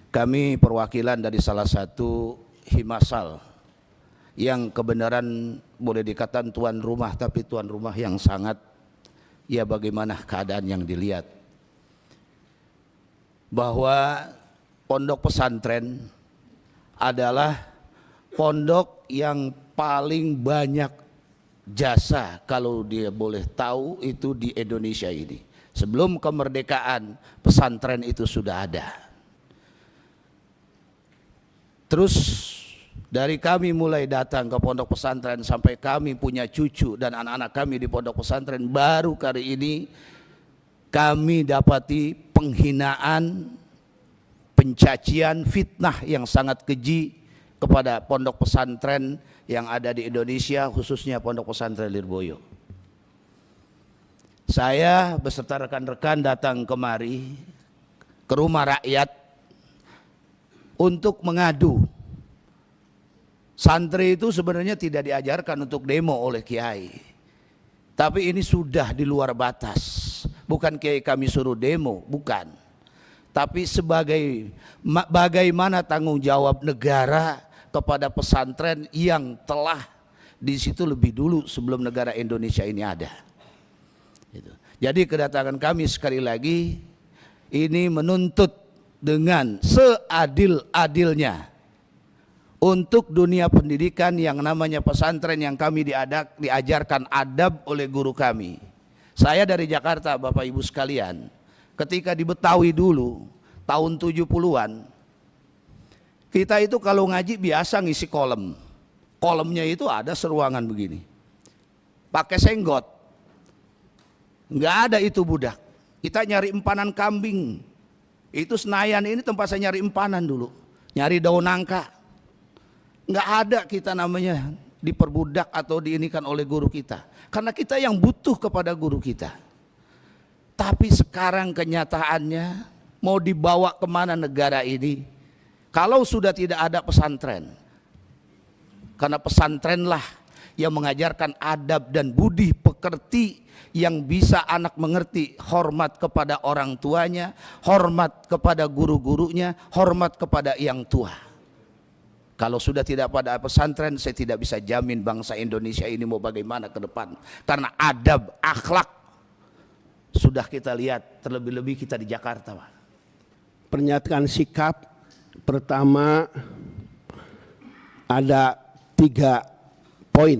Kami perwakilan dari salah satu Himasal yang kebenaran boleh dikatakan tuan rumah, tapi tuan rumah yang sangat, ya bagaimana keadaan yang dilihat, bahwa pondok pesantren adalah pondok yang paling banyak jasa, kalau dia boleh tahu, itu di Indonesia ini. Sebelum kemerdekaan pesantren itu sudah ada. Terus dari kami mulai datang ke pondok pesantren sampai kami punya cucu dan anak-anak kami di pondok pesantren, baru kali ini kami dapati penghinaan, pencacian, fitnah yang sangat keji kepada pondok pesantren yang ada di Indonesia, khususnya pondok pesantren Lirboyo. Saya beserta rekan-rekan datang kemari ke rumah rakyat untuk mengadu. Santri itu sebenarnya tidak diajarkan untuk demo oleh kiai, tapi ini sudah di luar batas. Bukan kiai kami suruh demo, bukan. Tapi sebagai bagaimana tanggung jawab negara kepada pesantren yang telah di situ lebih dulu sebelum negara Indonesia ini ada. Jadi kedatangan kami sekali lagi ini menuntut dengan seadil-adilnya untuk dunia pendidikan yang namanya pesantren, yang kami diajarkan adab oleh guru kami. Saya dari Jakarta, Bapak Ibu sekalian, ketika di Betawi dulu tahun 70-an, kita itu kalau ngaji biasa ngisi kolom. Kolomnya itu ada seruangan begini, pakai senggot. Nggak ada itu budak. Kita nyari empanan kambing. Itu Senayan ini tempat saya nyari empanan dulu, nyari daun nangka. Nggak ada kita namanya diperbudak atau diinikan oleh guru kita, karena kita yang butuh kepada guru kita. Tapi sekarang kenyataannya mau dibawa kemana negara ini kalau sudah tidak ada pesantren? Karena pesantrenlah yang mengajarkan adab dan budi pekerti, yang bisa anak mengerti hormat kepada orang tuanya, hormat kepada guru-gurunya, hormat kepada yang tua. Kalau sudah tidak pada pesantren, saya tidak bisa jamin bangsa Indonesia ini mau bagaimana ke depan. Karena adab, akhlak sudah kita lihat, terlebih-lebih kita di Jakarta, Pak. Pernyataan sikap pertama ada 3 poin,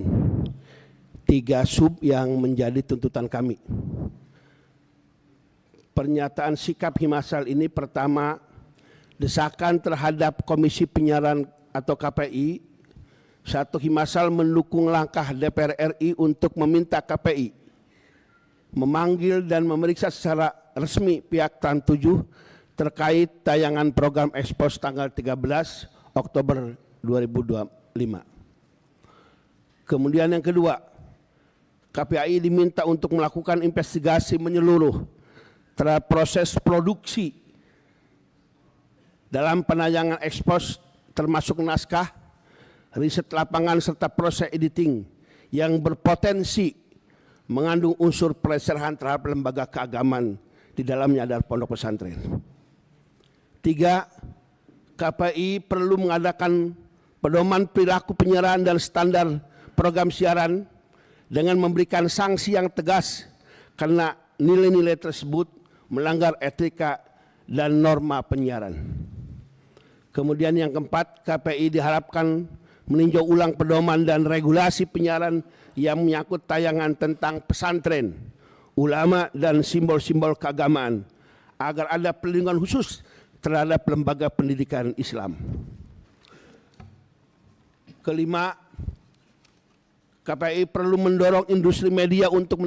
3 sub yang menjadi tuntutan kami. Pernyataan sikap Himasal ini pertama, desakan terhadap Komisi Penyiaran atau KPI. Satu, Himasal mendukung langkah DPR RI untuk meminta KPI memanggil dan memeriksa secara resmi pihak Trans 7 terkait tayangan program Expose tanggal 13 Oktober 2025. Kemudian yang kedua, KPI diminta untuk melakukan investigasi menyeluruh terhadap proses produksi dalam penayangan Expose, termasuk naskah, riset lapangan, serta proses editing yang berpotensi mengandung unsur pelecehan terhadap lembaga keagamaan, di dalamnya adalah pondok pesantren. 3, KPI perlu mengadakan pedoman perilaku penyiaran dan standar program siaran dengan memberikan sanksi yang tegas karena nilai-nilai tersebut melanggar etika dan norma penyiaran. Kemudian yang keempat, KPI diharapkan meninjau ulang pedoman dan regulasi penyiaran yang menyangkut tayangan tentang pesantren, ulama, dan simbol-simbol keagamaan agar ada perlindungan khusus terhadap lembaga pendidikan Islam. Kelima, KPI perlu mendorong industri media untuk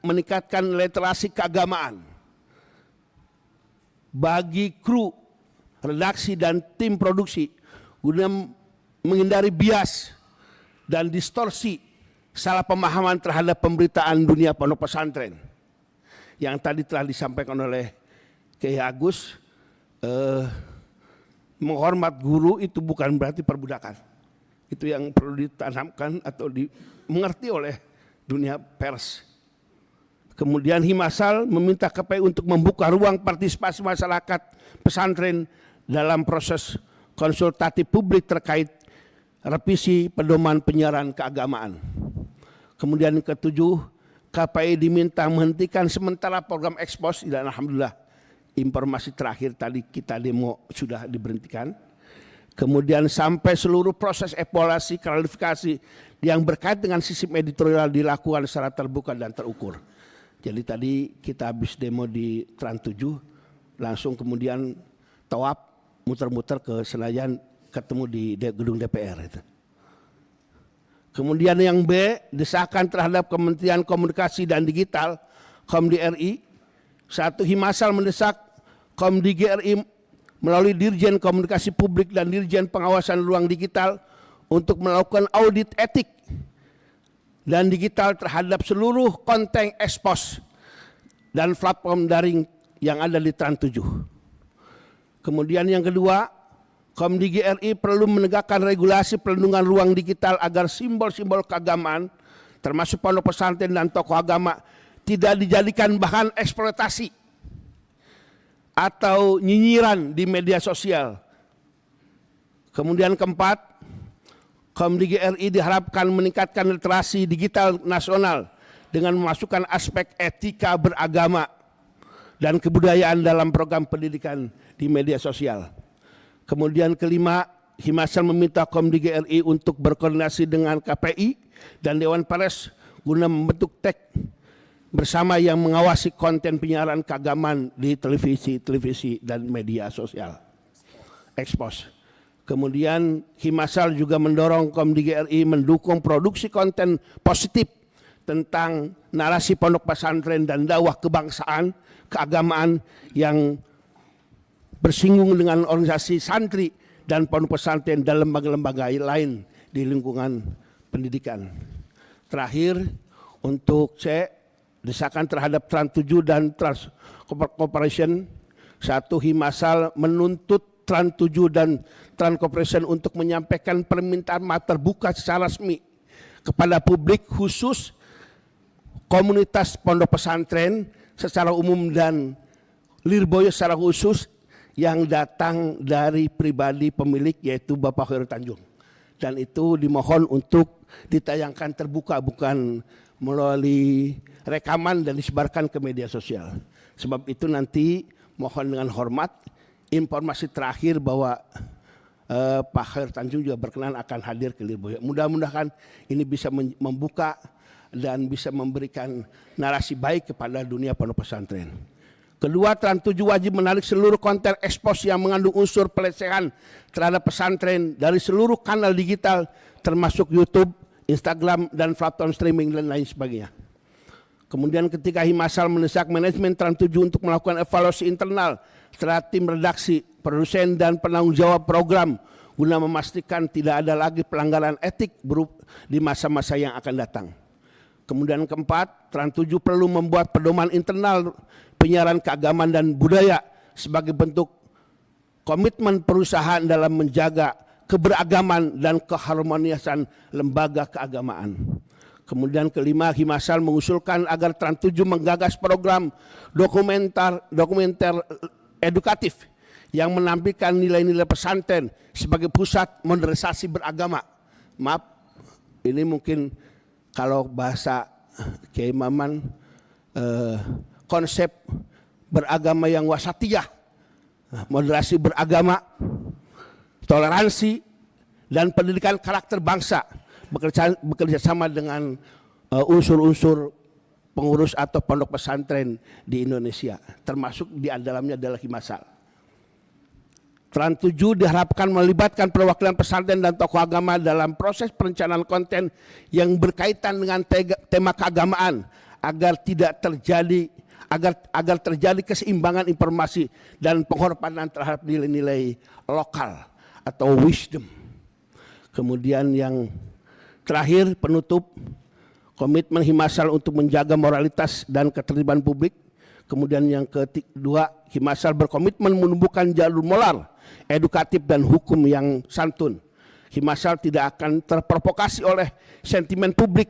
meningkatkan literasi keagamaan bagi kru, redaksi, dan tim produksi guna menghindari bias dan distorsi salah pemahaman terhadap pemberitaan dunia pondok pesantren. Yang tadi telah disampaikan oleh Kiai Agus, menghormat guru itu bukan berarti perbudakan. Itu yang perlu ditanamkan atau dimengerti oleh dunia pers. Kemudian Himasal meminta KPI untuk membuka ruang partisipasi masyarakat pesantren dalam proses konsultasi publik terkait revisi pedoman penyiaran keagamaan. Kemudian yang ketujuh, KPI diminta menghentikan sementara program ekspos, dan alhamdulillah informasi terakhir tadi kita demo sudah diberhentikan. Kemudian sampai seluruh proses evaluasi klarifikasi yang berkait dengan sistem editorial dilakukan secara terbuka dan terukur. Jadi tadi kita habis demo di Trans 7, langsung kemudian tawaf muter-muter ke Senayan, ketemu di gedung DPR itu. Kemudian yang B, desakan terhadap Kementerian Komunikasi dan Digital KOMDI. 1. Himasal mendesak KOMDI melalui Dirjen Komunikasi Publik dan Dirjen Pengawasan Ruang Digital untuk melakukan audit etik dan digital terhadap seluruh konten ekspos dan platform daring yang ada di Trans 7. Kemudian yang kedua, KOMDI perlu menegakkan regulasi perlindungan ruang digital agar simbol-simbol keagamaan termasuk pondok pesantren dan tokoh agama tidak dijadikan bahan eksploitasi atau nyinyiran di media sosial. Kemudian keempat, KOMDI diharapkan meningkatkan literasi digital nasional dengan memasukkan aspek etika beragama dan kebudayaan dalam program pendidikan di media sosial. Kemudian kelima, Himasal meminta KOMDI untuk berkoordinasi dengan KPI dan Dewan Pers guna membentuk TEK bersama yang mengawasi konten penyiaran keagamaan di televisi dan media sosial. Expose. Kemudian Himasal juga mendorong KOMDI mendukung produksi konten positif tentang narasi pondok pesantren dan dakwah kebangsaan, keagamaan yang bersinggung dengan organisasi santri dan pondok pesantren dan lembaga-lembaga lain di lingkungan pendidikan. Terakhir, untuk C, desakan terhadap Trans 7 dan Trans Corporation. 1. Himasal menuntut Trans 7 dan Trans Corporation untuk menyampaikan permintaan maaf terbuka secara resmi kepada publik, khusus komunitas pondok pesantren secara umum dan Lirboyo secara khusus yang datang dari pribadi pemilik yaitu Bapak Khairul Tanjung. Dan itu dimohon untuk ditayangkan terbuka, bukan melalui rekaman dan disebarkan ke media sosial. Sebab itu nanti mohon dengan hormat informasi terakhir bahwa Pak Khairul Tanjung juga berkenan akan hadir ke Lirboyo. Mudah-mudahan ini bisa membuka dan bisa memberikan narasi baik kepada dunia pondok pesantren. Kedua, Trans 7 wajib menarik seluruh konten ekspos yang mengandung unsur pelecehan terhadap pesantren dari seluruh kanal digital termasuk YouTube, Instagram, dan platform streaming dan lain sebagainya. Kemudian ketika Himasal mendesak manajemen Trans 7 untuk melakukan evaluasi internal terhadap tim redaksi, produsen, dan penanggung jawab program guna memastikan tidak ada lagi pelanggaran etik di masa-masa yang akan datang. Kemudian keempat, Trans 7 perlu membuat pedoman internal penyiaran keagamaan dan budaya sebagai bentuk komitmen perusahaan dalam menjaga keberagaman dan keharmonisan lembaga keagamaan. Kemudian kelima, Himasal mengusulkan agar Trans 7 menggagas program dokumenter edukatif yang menampilkan nilai-nilai pesantren sebagai pusat modernisasi beragama. Maaf, ini mungkin kalau bahasa Kiai Maman konsep beragama yang wasatiyah, moderasi beragama, toleransi, dan pendidikan karakter bangsa bekerja sama dengan unsur-unsur pengurus atau pondok pesantren di Indonesia, termasuk di dalamnya adalah Himasal. Trans 7 diharapkan melibatkan perwakilan pesantren dan tokoh agama dalam proses perencanaan konten yang berkaitan dengan tema keagamaan agar terjadi keseimbangan informasi dan penghormatan terhadap nilai-nilai lokal atau wisdom. Kemudian yang terakhir, penutup, komitmen Himasal untuk menjaga moralitas dan ketertiban publik. Kemudian yang kedua, Himasal berkomitmen menumbuhkan jalur moral, edukatif, dan hukum yang santun. Himasal tidak akan terprovokasi oleh sentimen publik,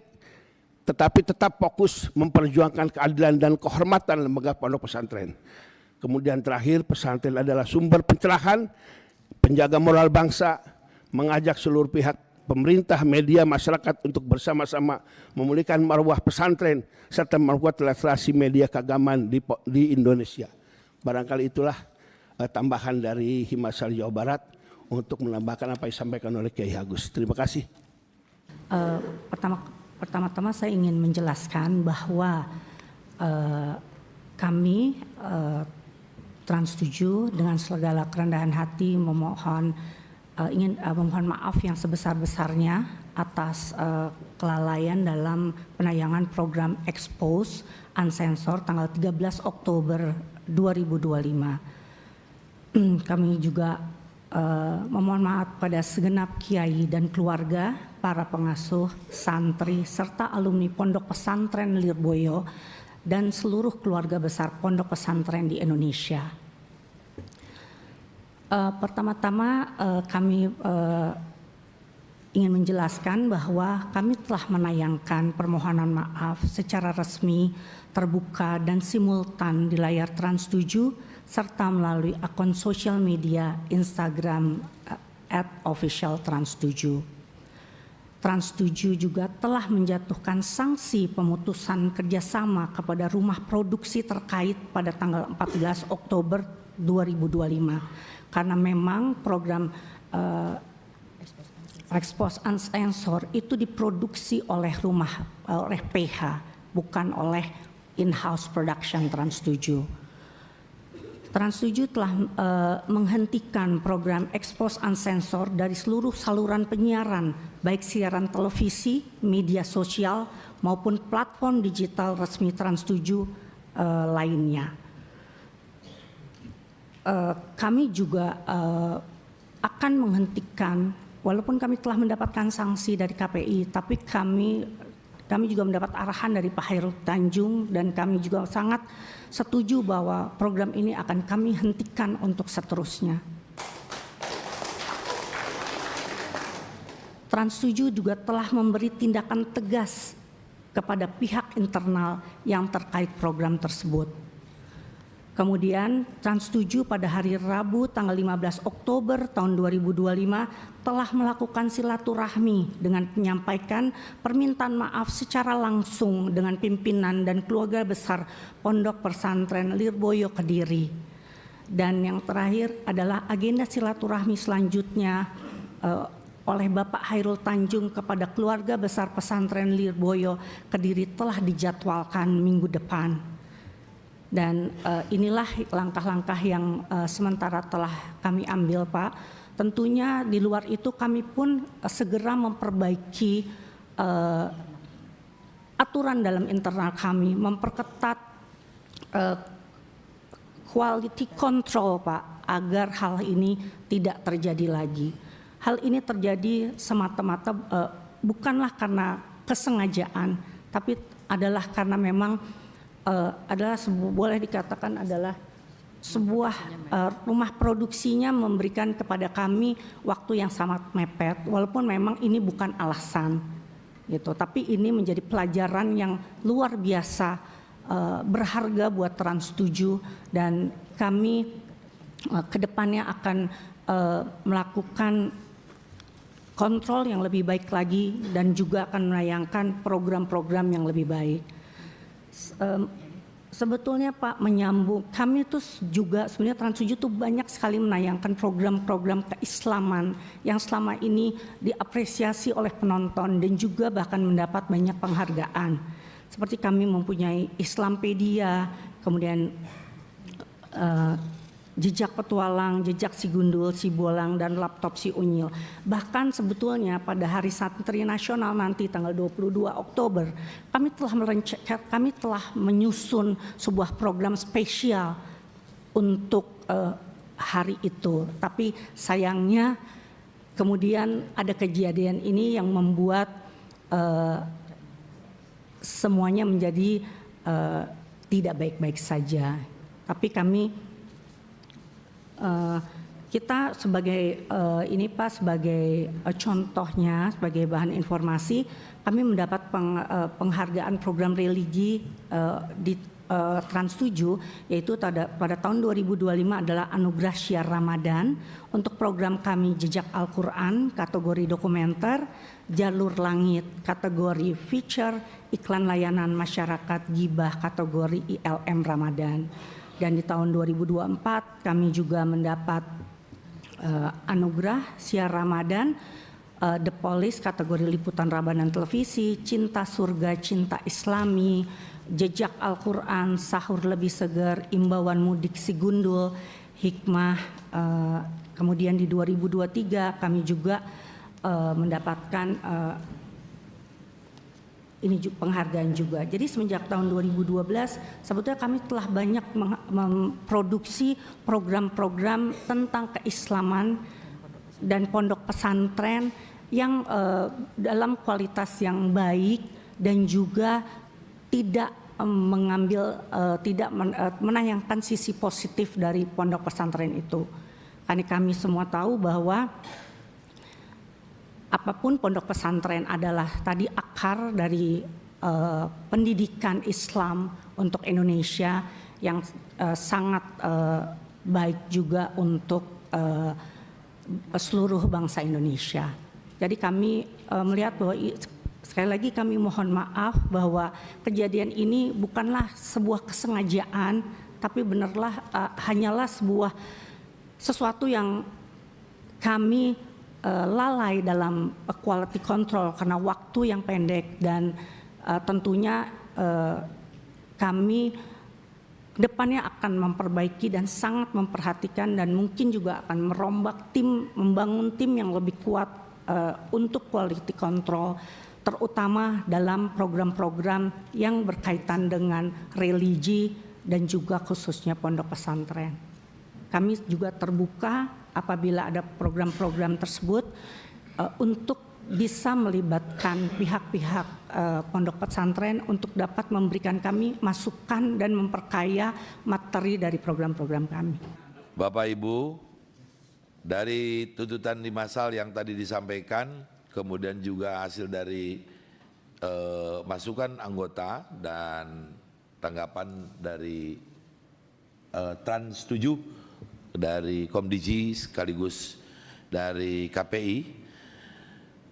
tetapi tetap fokus memperjuangkan keadilan dan kehormatan lembaga pondok pesantren. Kemudian terakhir, pesantren adalah sumber pencerahan, penjaga moral bangsa, mengajak seluruh pihak pemerintah, media, masyarakat untuk bersama-sama memulihkan marwah pesantren serta memperkuat literasi media keagamaan di Indonesia. Barangkali itulah tambahan dari Himasal Jawa Barat untuk menambahkan apa yang disampaikan oleh Kiai Agus. Terima kasih. Pertama-tama saya ingin menjelaskan bahwa kami Trans 7 dengan segala kerendahan hati memohon maaf yang sebesar-besarnya atas kelalaian dalam penayangan program Expose Unsensor tanggal 13 Oktober 2025. Kami juga memohon maaf pada segenap kiai dan keluarga, para pengasuh, santri, serta alumni Pondok Pesantren Lirboyo dan seluruh keluarga besar pondok pesantren di Indonesia. Pertama-tama kami ingin menjelaskan bahwa kami telah menayangkan permohonan maaf secara resmi, terbuka dan simultan di layar Trans 7 serta melalui akun sosial media Instagram @officialtrans7. Trans 7 juga telah menjatuhkan sanksi pemutusan kerjasama kepada rumah produksi terkait pada tanggal 14 Oktober 2025 karena memang program Expose Unsensor itu diproduksi oleh PH, bukan oleh in-house production Trans 7. Trans 7 telah menghentikan program Expose Unsensor dari seluruh saluran penyiaran, baik siaran televisi, media sosial, maupun platform digital resmi Trans 7 lainnya. Kami juga akan menghentikan, walaupun kami telah mendapatkan sanksi dari KPI, tapi kami juga mendapat arahan dari Pak Hairul Tanjung dan kami juga sangat setuju bahwa program ini akan kami hentikan untuk seterusnya. Trans 7 juga telah memberi tindakan tegas kepada pihak internal yang terkait program tersebut. Kemudian Trans 7 pada hari Rabu tanggal 15 Oktober tahun 2025 telah melakukan silaturahmi dengan menyampaikan permintaan maaf secara langsung dengan pimpinan dan keluarga besar Pondok Pesantren Lirboyo Kediri. Dan yang terakhir adalah agenda silaturahmi selanjutnya oleh Bapak Hairul Tanjung kepada keluarga besar Pesantren Lirboyo Kediri telah dijadwalkan minggu depan. Dan inilah langkah-langkah yang sementara telah kami ambil, Pak. Tentunya di luar itu kami pun segera memperbaiki aturan dalam internal kami, memperketat quality control, Pak, agar hal ini tidak terjadi lagi. Hal ini terjadi semata-mata bukanlah karena kesengajaan, tapi adalah karena memang boleh dikatakan adalah sebuah rumah produksinya memberikan kepada kami waktu yang sangat mepet, walaupun memang ini bukan alasan gitu, tapi ini menjadi pelajaran yang luar biasa berharga buat Trans 7 dan kami kedepannya akan melakukan kontrol yang lebih baik lagi dan juga akan menayangkan program-program yang lebih baik. Sebetulnya Pak, menyambung kami itu juga sebenarnya Trans 7 itu banyak sekali menayangkan program-program keislaman yang selama ini diapresiasi oleh penonton dan juga bahkan mendapat banyak penghargaan. Seperti kami mempunyai Islampedia, kemudian Jejak Petualang, Jejak Si Gundul, Si Bolang, dan Laptop Si Unyil. Bahkan sebetulnya pada Hari Santri Nasional nanti tanggal 22 Oktober, kami telah menyusun sebuah program spesial untuk hari itu. Tapi sayangnya kemudian ada kejadian ini yang membuat semuanya menjadi tidak baik-baik saja. Tapi kami kita sebagai ini Pak, sebagai contohnya, sebagai bahan informasi, kami mendapat penghargaan program religi di Trans 7, yaitu pada tahun 2025 adalah Anugerah Syiar Ramadan. Untuk program kami Jejak Al-Quran kategori dokumenter, Jalur Langit kategori feature, Iklan Layanan Masyarakat Gibah kategori ILM Ramadan. Dan di tahun 2024 kami juga mendapat Anugerah Syiar Ramadan The Police kategori liputan Ramadan televisi, Cinta Surga, Cinta Islami, Jejak Al-Quran, Sahur Lebih Segar, Imbauan Mudik Si Gundul, Hikmah. Kemudian di 2023 kami juga mendapatkan penghargaan juga. Jadi semenjak tahun 2012 sebetulnya kami telah banyak memproduksi program-program tentang keislaman dan pondok pesantren yang dalam kualitas yang baik dan juga tidak menayangkan sisi positif dari pondok pesantren itu. Karena kami semua tahu bahwa apapun pondok pesantren adalah tadi akar dari pendidikan Islam untuk Indonesia yang sangat baik juga untuk seluruh bangsa Indonesia. Jadi kami melihat bahwa sekali lagi kami mohon maaf bahwa kejadian ini bukanlah sebuah kesengajaan, tapi hanyalah sesuatu yang kami lalai dalam quality control karena waktu yang pendek, dan tentunya kami depannya akan memperbaiki dan sangat memperhatikan dan mungkin juga akan membangun tim yang lebih kuat untuk quality control, terutama dalam program-program yang berkaitan dengan religi dan juga khususnya pondok pesantren. Kami juga terbuka apabila ada program-program tersebut untuk bisa melibatkan pihak-pihak pondok pesantren untuk dapat memberikan kami masukan dan memperkaya materi dari program-program kami. Bapak Ibu, dari tuntutan 5 pasal yang tadi disampaikan, kemudian juga hasil dari masukan anggota dan tanggapan dari Trans 7 dari Komdiji sekaligus dari KPI,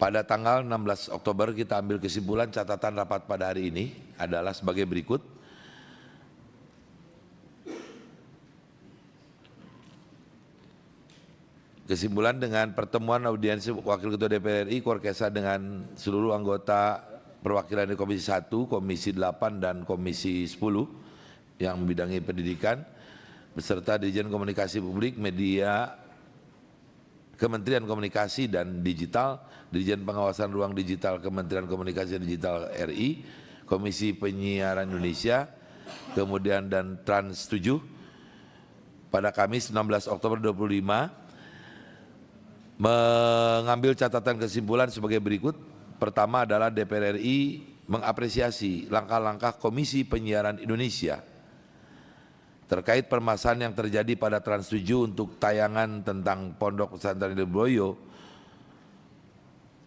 pada tanggal 16 Oktober kita ambil kesimpulan. Catatan rapat pada hari ini adalah sebagai berikut. Kesimpulan dengan pertemuan audiensi Wakil Ketua DPR RI Korkesa dengan seluruh anggota perwakilan di Komisi 1, Komisi 8, dan Komisi 10 yang membidangi pendidikan, beserta Dirjen Komunikasi Publik, Media, Kementerian Komunikasi dan Digital, Dirjen Pengawasan Ruang Digital Kementerian Komunikasi dan Digital RI, Komisi Penyiaran Indonesia, kemudian dan Trans 7 pada Kamis 16 Oktober 2025 mengambil catatan kesimpulan sebagai berikut. Pertama adalah DPR RI mengapresiasi langkah-langkah Komisi Penyiaran Indonesia terkait permasalahan yang terjadi pada Trans 7 untuk tayangan tentang Pondok Pesantren Lirboyo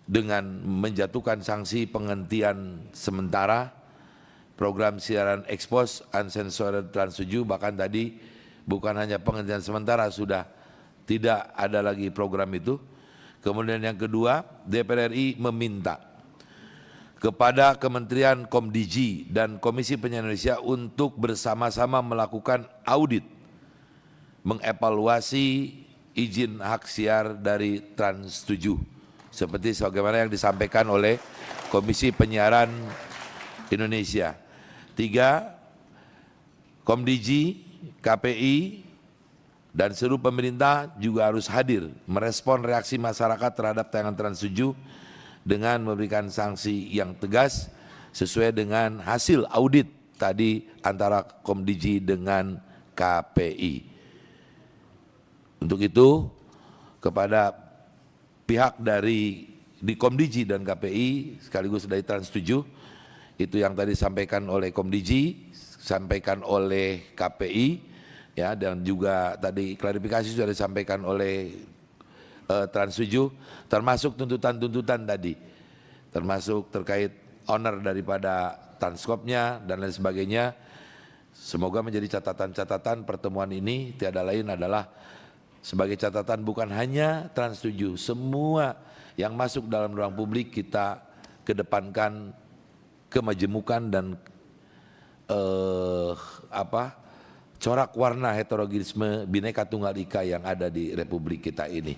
dengan menjatuhkan sanksi penghentian sementara program siaran ekspos uncensored Trans 7. Bahkan tadi bukan hanya penghentian sementara, sudah tidak ada lagi program itu. Kemudian yang kedua, DPR RI meminta kepada Kementerian Komdiji dan Komisi Penyiaran Indonesia untuk bersama-sama melakukan audit, mengevaluasi izin hak siar dari Trans 7 seperti sebagaimana yang disampaikan oleh Komisi Penyiaran Indonesia. 3, Komdiji, KPI, dan seluruh pemerintah juga harus hadir merespon reaksi masyarakat terhadap tayangan Trans 7 dengan memberikan sanksi yang tegas sesuai dengan hasil audit tadi antara Komdiji dengan KPI. Untuk itu kepada pihak dari di Komdiji dan KPI sekaligus dari Trans 7, itu yang tadi disampaikan oleh Komdiji, sampaikan oleh KPI, ya, dan juga tadi klarifikasi sudah disampaikan oleh Trans 7, termasuk tuntutan-tuntutan tadi, termasuk terkait owner daripada transkopnya dan lain sebagainya. Semoga menjadi catatan-catatan pertemuan ini tiada lain adalah sebagai catatan bukan hanya Trans 7, semua yang masuk dalam ruang publik kita kedepankan kemajemukan dan corak warna heterogenisme Bhinneka Tunggal Ika yang ada di Republik kita ini.